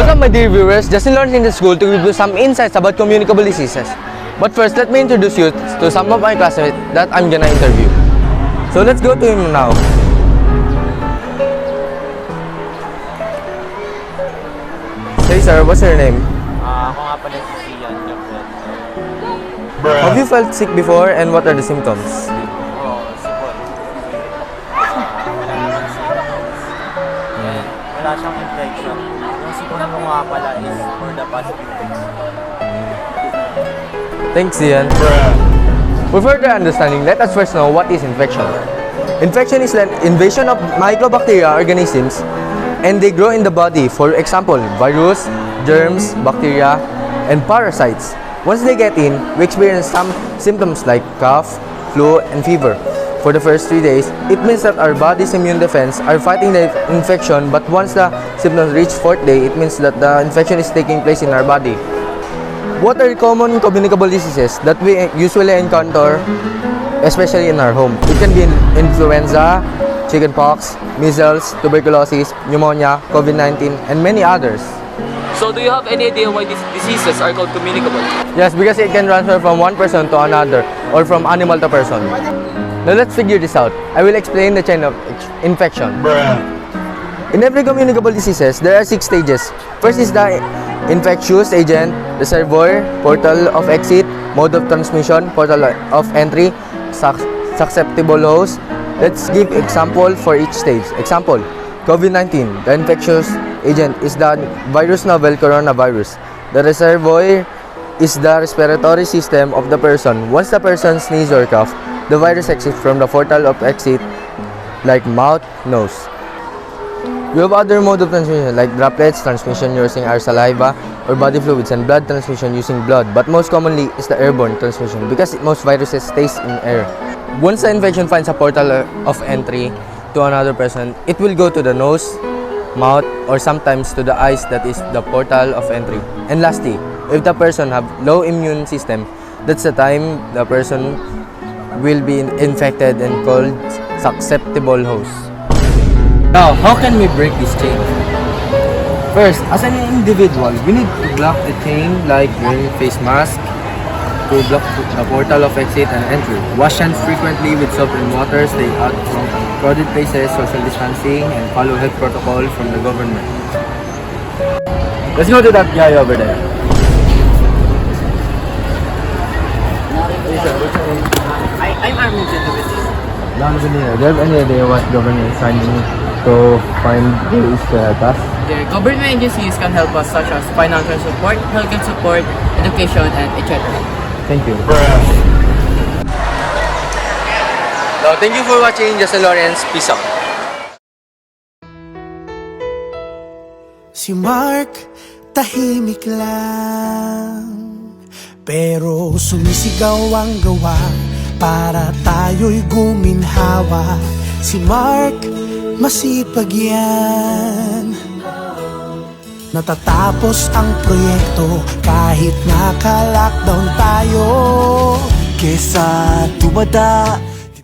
Welcome my dear viewers, Justin learns in the school to give you some insights about communicable diseases. But first, let me introduce you to some of my classmates that I'm gonna interview. So let's go to him now. Hey sir, what's your name? Ako nga pala si Ian. Have you felt sick before and what are the symptoms? Sipon. Wala siyang infection. Yung sipon mo nga pala is for the past few weeks. Thanks Ian. For further understanding, let us first know what is infection. Infection is an invasion of mycobacteria organisms and they grow in the body. For example, virus, germs, bacteria, and parasites. Once they get in, we experience some symptoms like cough, flu, and fever. For the first 3 days, it means that our body's immune defense are fighting the infection, but once the symptoms reach 4th day, it means that the infection is taking place in our body. What are common communicable diseases that we usually encounter, especially in our home? It can be influenza, chickenpox, measles, tuberculosis, pneumonia, COVID-19, and many others. So do you have any idea why these diseases are called communicable? Yes, because it can transfer from one person to another or from animal to person. Now let's figure this out. I will explain the chain of infection. In every communicable diseases, there are 6 stages. First is the infectious agent, reservoir, portal of exit, mode of transmission, portal of entry, susceptible host. Let's give example for each stage. Example, COVID-19, the infectious agent is the virus novel coronavirus. The reservoir is the respiratory system of the person. Once the person sneezes or cough, the virus exits from the portal of exit like mouth, nose. We have other mode of transmission like droplets transmission using our saliva or body fluids and blood transmission using blood, but most commonly is the airborne transmission because most viruses stays in air. Once the infection finds a portal of entry to another person, it will go to the nose, mouth, or sometimes to the eyes, that is the portal of entry. And lastly, if the person have low immune system, that's the time the person will be infected and called susceptible host. Now, how can we break this chain? First, as an individual, we need to block the chain like wearing face mask to block the portal of exit and entry. Wash hands frequently with soap and water, stay out from crowded places, social distancing, and follow health protocol from the government. Let's go to that guy over there. I'm Armin Genovese. Do you have any idea what government is trying to find ways to help us? The government agencies can help us such as financial support, healthcare support, education, and etc. Thank you. So, thank you for watching Justin Lawrence. Peace out. Si Mark, tahimik lang, pero sumisigaw ang gawa para tayo'y guminhawa. Si Mark, masipag yan, natatapos ang proyekto kahit naka-lockdown tayo. Kesa tumada